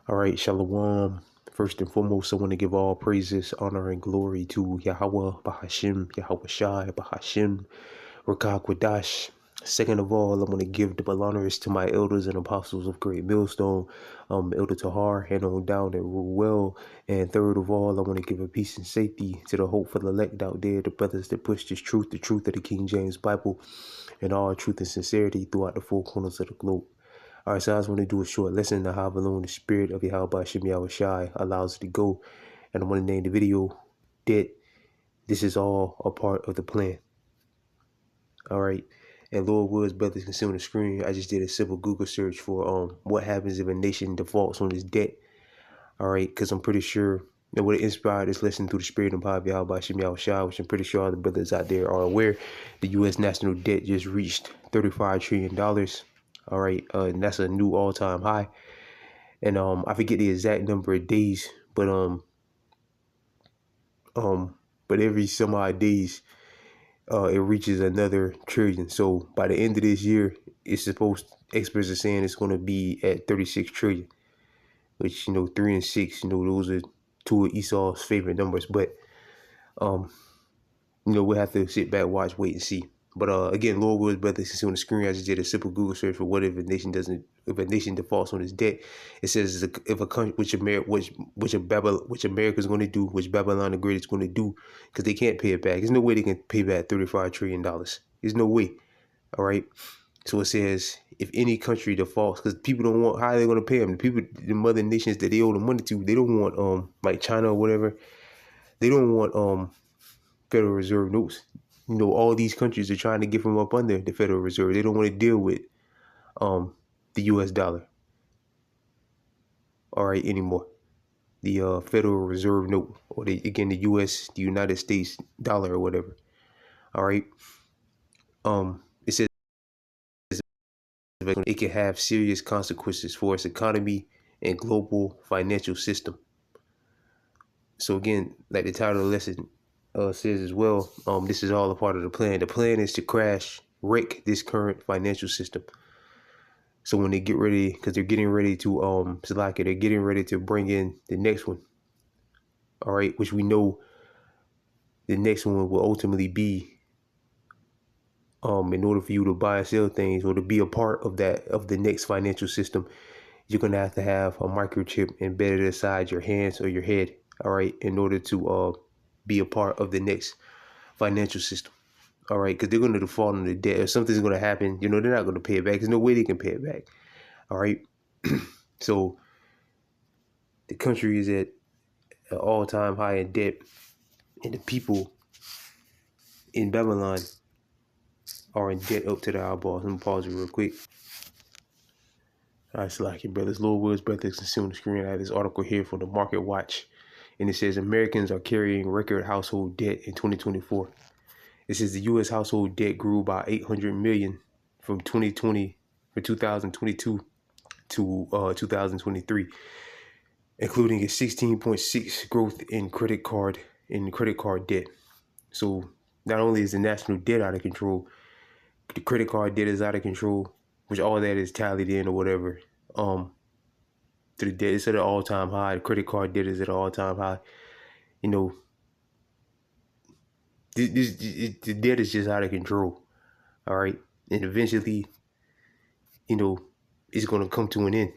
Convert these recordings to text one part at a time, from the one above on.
All right, Shalom. First and foremost, I want to give all praises, honor, and glory to Yahweh, Bahashim, Yahweh Shai, Bahashim, Rakak Wadash. Second of all, I want to give double honors to my elders and apostles of Great Millstone, Elder Tahar, and on down and rule well. And third of all, I want to give a peace and safety to the hope for the elect out there, the brothers that push this truth, the truth of the King James Bible, and all truth and sincerity throughout the four corners of the globe. All right, so I just want to do a short lesson on how alone the spirit of Yahweh Shem Yahweh Shai allows it to go. And I want to name the video that this is all a part of the plan. All right. And Lord Woods, brothers can see on the screen, I just did a simple Google search for what happens if a nation defaults on its debt. All right, because I'm pretty sure that would inspire this lesson through the spirit and power of Yahweh Shem Yahweh Shai, which I'm pretty sure all the brothers out there are aware. The U.S. national debt just reached $35 trillion. All right, and that's a new all-time high. And I forget the exact number of days, but every some odd days, it reaches another trillion. So by the end of this year, experts are saying it's going to be at 36 trillion, which 3 and 6, those are two of Esau's favorite numbers. But we'll have to sit back, watch, wait, and see. But again, Lord Woods, brothers, you see on the screen, I just did a simple Google search for what if a nation defaults on its debt. It says if a country, which America is going to do, which Babylon the Great is going to do, because they can't pay it back. There's no way they can pay back $35 trillion. There's no way. All right. So it says if any country defaults, because people don't want, how are they going to pay them? The mother nations that they owe the money to, they don't want like China or whatever. They don't want Federal Reserve notes. All these countries are trying to get from up under the Federal Reserve. They don't want to deal with the U.S. dollar, all right, anymore. The Federal Reserve note, or the United States dollar or whatever. All right. It says it can have serious consequences for its economy and global financial system. So again, like the title of the lesson says as well, this is all a part of the plan. The plan is to wreck this current financial system. So when they get ready, because they're getting ready to they're getting ready to bring in the next one. All right, which we know the next one will ultimately be in order for you to buy and sell things or to be a part of the next financial system, you're gonna have to have a microchip embedded inside your hands or your head, all right, in order to be a part of the next financial system. All right, because they're going to default on the debt. If something's going to happen, they're not going to pay it back. There's no way they can pay it back. All right. So the country is at an all-time high in debt, and the people in Babylon are in debt up to the eyeballs. Let me pause it real quick. All right, Slacky brothers, Lord Woods, brothers, and see on the screen. I have this article here from the Market Watch, and it says Americans are carrying record household debt in 2024. It says the U.S. household debt grew by $800 million from 2022 to 2023, including a 16.6 growth in credit card debt. So not only is the national debt out of control, the credit card debt is out of control, which all that is tallied in or whatever. To the debt, it's at an all-time high. The credit card debt is at an all-time high. The debt is just out of control. All right, and eventually, it's going to come to an end.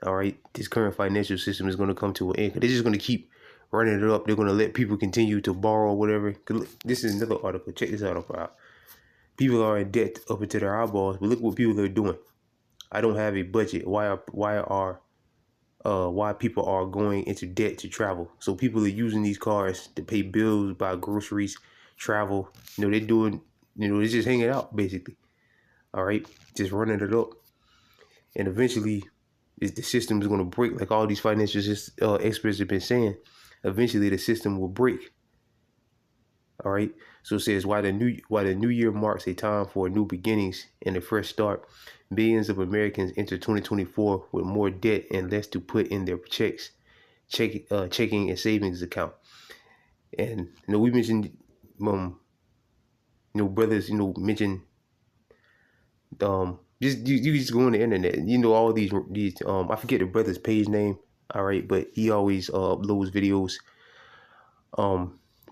All right, this current financial system is going to come to an end. They're just going to keep running it up. They're going to let people continue to borrow or whatever. This is another article. Check this article out. People are in debt up into their eyeballs, but look what people are doing. I don't have a budget. Why people are going into debt to travel? So people are using these cars to pay bills, buy groceries, travel. They're doing. They're just hanging out basically. All right, just running it up, and eventually, the system is going to break. Like all these financial experts have been saying, eventually the system will break. All right. So it says why the new year marks a time for new beginnings and a fresh start. Billions of Americans enter 2024 with more debt and less to put in their checking and savings account. And we mentioned, brothers, mentioned You just go on the internet. You know all these I forget the brother's page name. All right, but he always uploads videos.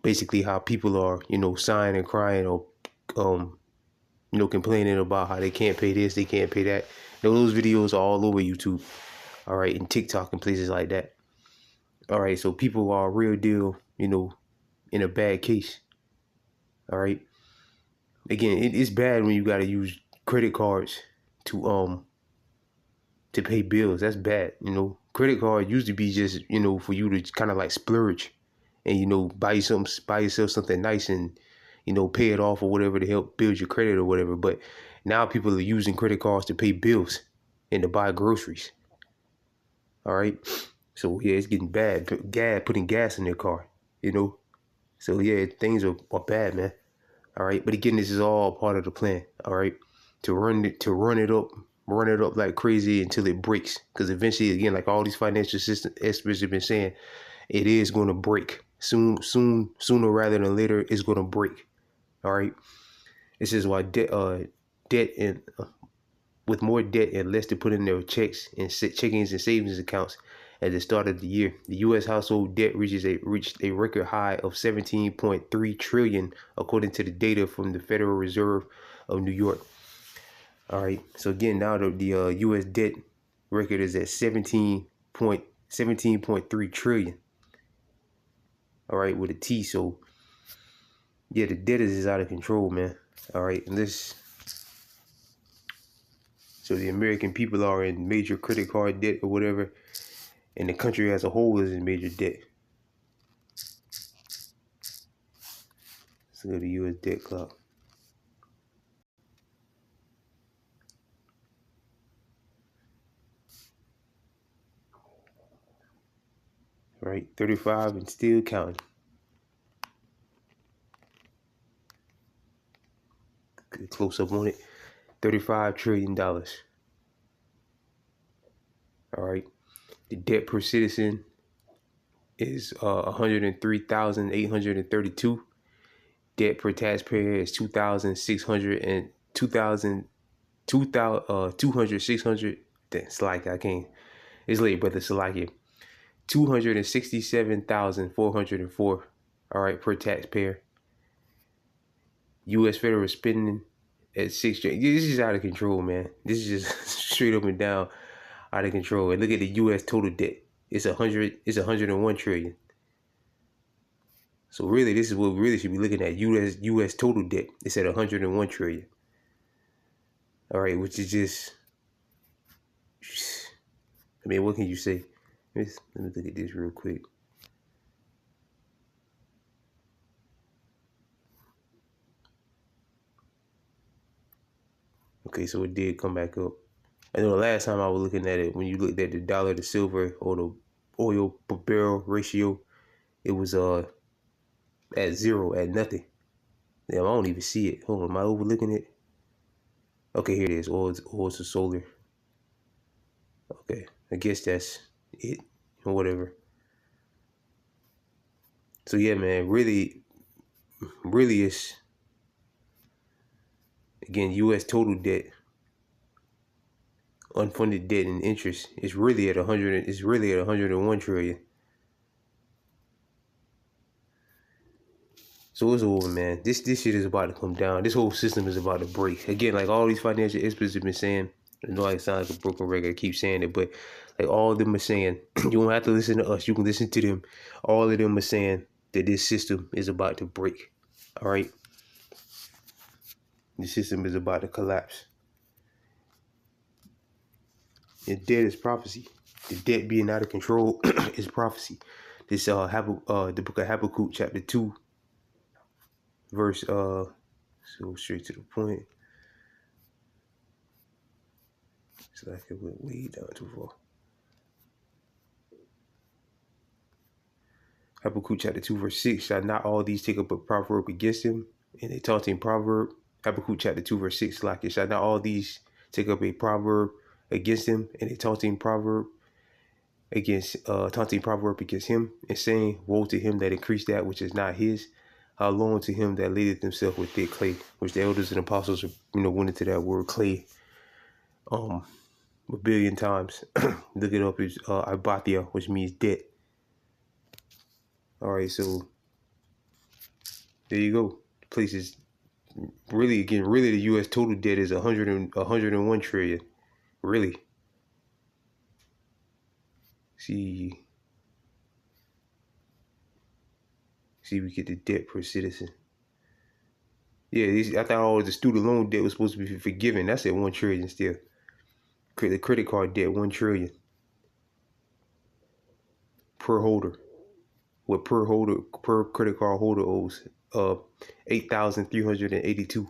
Basically how people are sighing and crying or complaining about how they can't pay this, they can't pay that. Those videos are all over YouTube. All right, and TikTok and places like that. All right, so people are real deal, in a bad case. All right. Again, it's bad when you got to use credit cards to pay bills. That's bad. Credit card used to be just for you to kind of like splurge and buy yourself something nice and pay it off or whatever to help build your credit or whatever. But now people are using credit cards to pay bills and to buy groceries. All right. So yeah, it's getting bad. Putting gas in their car, So yeah, things are bad, man. All right. But again, this is all part of the plan. All right. To run it up like crazy until it breaks. Because eventually, again, like all these financial system experts have been saying, it is going to break sooner rather than later. It's going to break. All right. This is why debt and with more debt and less to put in their checks and checkings and savings accounts at the start of the year, the U.S. household debt reached a record high of 17.3 trillion, according to the data from the Federal Reserve of New York. All right. So again, now the U.S. debt record is at 17.3 trillion. All right, with a T. So yeah, the debt is out of control, man. All right, and so the American people are in major credit card debt or whatever, and the country as a whole is in major debt. Let's go to the U.S. debt clock. All right, 35 and still counting. Close up on it. $35 trillion. All right. The debt per citizen is 103,832. Debt per taxpayer is 2,600 and 200. That's like I can't. It's late, brother. So like it. 267,404. All right, per taxpayer. U.S. federal spending at 6 trillion. This is out of control, man. This is just straight up and down out of control. And look at the U.S. total debt. It's 101 trillion. So really, this is what we really should be looking at. U.S. total debt. It's at 101 trillion. All right, which is just, I mean, what can you say? Let me look at this real quick. Okay, so it did come back up. I know the last time I was looking at it, when you looked at the dollar to silver or the oil per barrel ratio, it was at zero, at nothing. Damn, I don't even see it. Hold on, am I overlooking it? Okay, here it is. Oil to solar. Okay, I guess that's it or whatever. So yeah, man, really it's, again, U.S. total debt, unfunded debt and interest is really at 100. It's really at 101 trillion. So it's over, man. This shit is about to come down. This whole system is about to break. Again, like all these financial experts have been saying, I know I sound like a broken record, I keep saying it, but like all of them are saying, you don't have to listen to us. You can listen to them. All of them are saying that this system is about to break. All right. The system is about to collapse. And debt is prophecy. The debt being out of control is prophecy. This the book of Habakkuk, chapter 2, verse so straight to the point. So I could went way down too far. Habakkuk chapter 2, verse 6. Shall not all these take up a proverb against him? And a taunting proverb. Habakkuk chapter 2, verse 6. Like it. Shall not all these take up a proverb against him, and a taunting proverb against him, and saying, woe to him that increased that which is not his. How long to him that ladeth himself with thick clay? Which the elders and apostles, went into that word clay. a billion times. Look it up. It's Ibathia, which means debt. All right, so there you go. The place is really, again, really the U.S. total debt is 101 trillion. Really. See, we get the debt per citizen. Yeah, I thought all the student loan debt was supposed to be forgiven. That's at 1 trillion still. The credit card debt, 1 trillion per holder. What per credit card holder owes 8,382.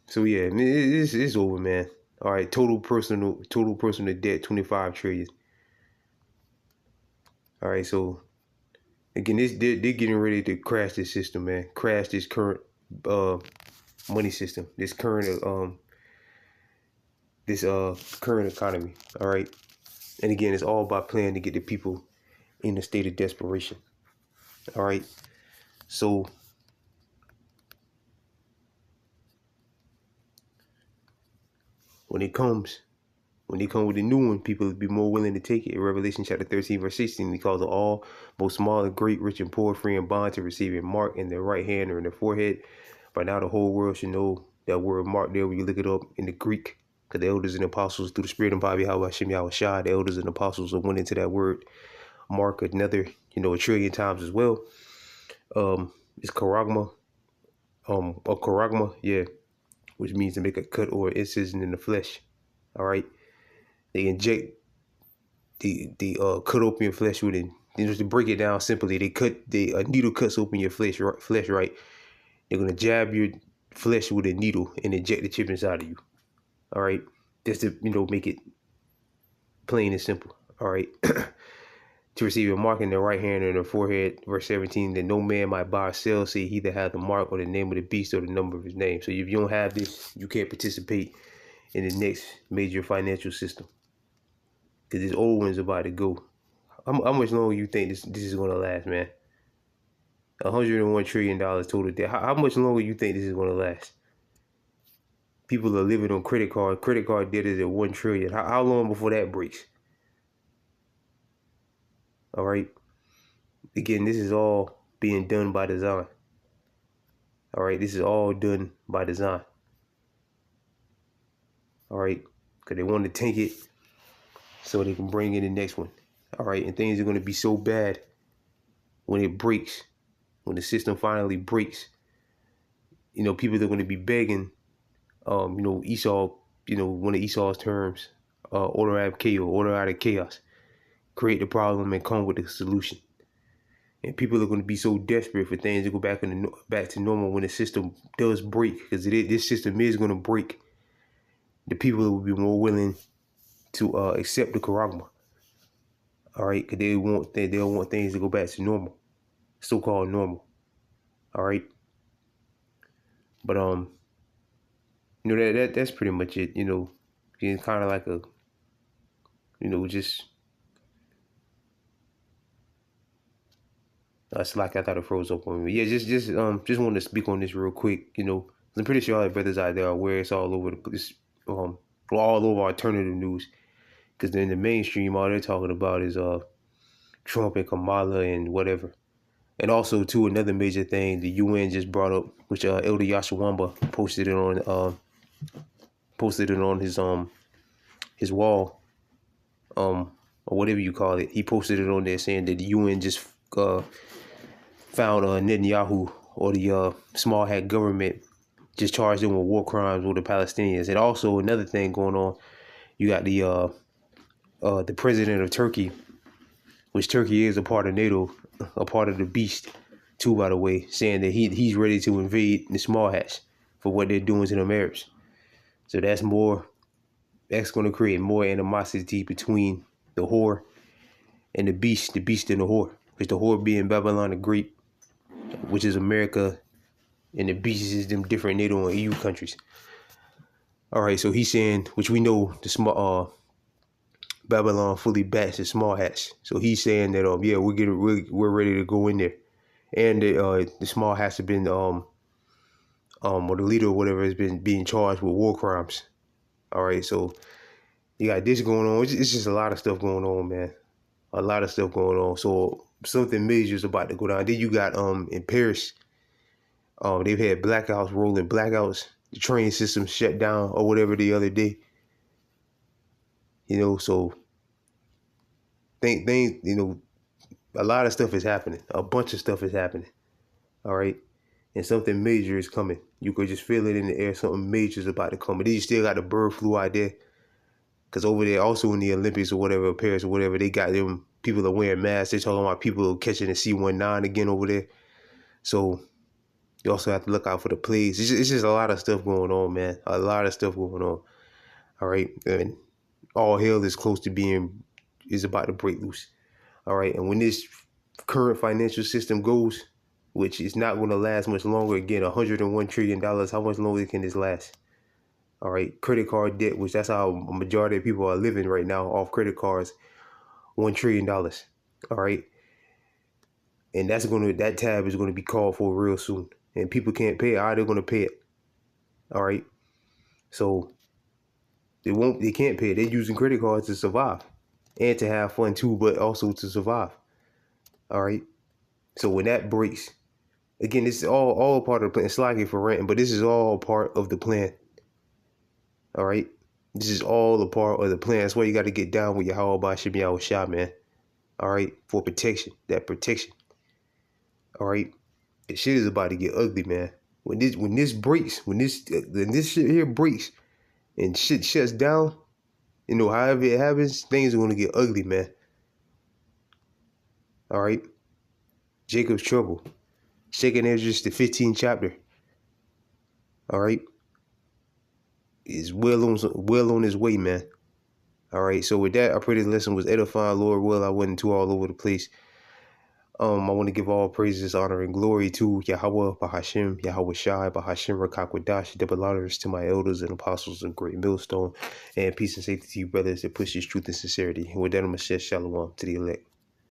So yeah, it's over, man. All right, total personal debt 25 trillion. All right, so again, they're getting ready to crash this system, man. Crash this current money system, this current current economy. All right, and again, it's all by plan to get the people in a state of desperation. All right, so when they come with the new one, people will be more willing to take it. In Revelation chapter 13, verse 16, he calls it all, both small and great, rich and poor, free and bond, to receive a mark in their right hand or in their forehead. By now the whole world should know that word mark there when you look it up in the Greek. Because the elders and apostles, through the Spirit and Bobby Hashem Yahushua, the elders and apostles went into that word mark another, a trillion times as well. It's charagma. A charagma, yeah, which means to make a cut or incision in the flesh. All right. They inject the cut open your flesh with it. Just to break it down simply, a needle cuts open your flesh, right? They're gonna jab your flesh with a needle and inject the chip inside of you. All right, just to make it plain and simple. All right, to receive a mark in their right hand or in their forehead, verse 17, that no man might buy or sell, say he that hath the mark or the name of the beast or the number of his name. So if you don't have this, you can't participate in the next major financial system, because this old one's about to go. How much longer you think this is gonna last, man? $101 trillion total debt. How much longer you think this is gonna last? People are living on credit card. Credit card debt is at 1 trillion. How long before that breaks? All right. Again, this is all being done by design. All right. This is all done by design. All right. Because they want to tank it so they can bring in the next one. All right. And things are going to be so bad when it breaks, when the system finally breaks. People are going to be begging, Esau, one of Esau's terms, order out of chaos, create the problem and come with the solution. And people are going to be so desperate for things to go back to normal when the system does break, because this system is going to break. The people will be more willing to accept the charagma. All right, because they'll want things to go back to normal, so-called normal. All right, but that's pretty much it. It's kind of like a, just. It's like I thought it froze up on me. Yeah, just wanted to speak on this real quick. I'm pretty sure all the brothers out there are aware it's all over the place, all over alternative news. Because in the mainstream, all they're talking about is Trump and Kamala and whatever. And also, too, another major thing the UN just brought up, which Elder Yashawamba posted it on his wall, or whatever you call it. He posted it on there saying that the UN just found Netanyahu, or the small hat government, just charged him with war crimes with the Palestinians. And also another thing going on, you got the president of Turkey, which Turkey is a part of NATO, a part of the beast too, by the way, saying that he's ready to invade the small hats for what they're doing to them Arabs. So that's going to create more animosity between the whore and the beast and the whore. Because the whore being Babylon the Great, which is America, and the beast is them different NATO and EU countries. All right, so he's saying, which we know the small Babylon fully bats the small hats. So he's saying that we're ready to go in there, and the small hats have been or the leader or whatever has been being charged with war crimes. All right, so you got this going on. It's just a lot of stuff going on, man. A lot of stuff going on. So something major is about to go down. Then you got in Paris, they've had blackouts, rolling blackouts. The train system shut down or whatever the other day. So things, a lot of stuff is happening. A bunch of stuff is happening. All right. And something major is coming. You could just feel it in the air. Something major is about to come. And then you still got the bird flu out there. Because over there, also in the Olympics or whatever, Paris or whatever, they got them people are wearing masks. They're talking about people catching the C19 again over there. So you also have to look out for the plagues. It's just a lot of stuff going on, man. A lot of stuff going on. All right. And all hell is about to break loose. All right. And when this current financial system goes, which is not going to last much longer, again, $101 trillion, how much longer can this last? All right. Credit card debt, which that's how a majority of people are living right now off credit cards, $1 trillion. All right. And that tab is going to be called for real soon. And people can't pay it. How are they going to pay it? All right. So they can't pay it. They're using credit cards to survive and to have fun too, but also to survive. All right. So when that breaks, again, this is all part of the plan. It's like it for renting, but this is all part of the plan. All right. This is all a part of the plan. That's why you got to get down with your Yahweh Bashim Yahweh Shah, man. All right. For protection, that protection. All right. The shit is about to get ugly, man. When this breaks, when this shit here breaks and shit shuts down, however it happens, things are going to get ugly, man. All right. Jacob's trouble. Second Esdras, the 15th chapter. All right. Is well on his way, man. All right. So with that, I pray this lesson was edifying. Lord will, I went into all over the place. I want to give all praises, honor, and glory to Yahweh, Bahashim, Yahweh Shai, Bahashim, Rakakwadash, double honors to my elders and apostles of Great Millstone, and peace and safety to you, brothers, that push this truth and sincerity. And with that, I'm going to say shalom to the elect.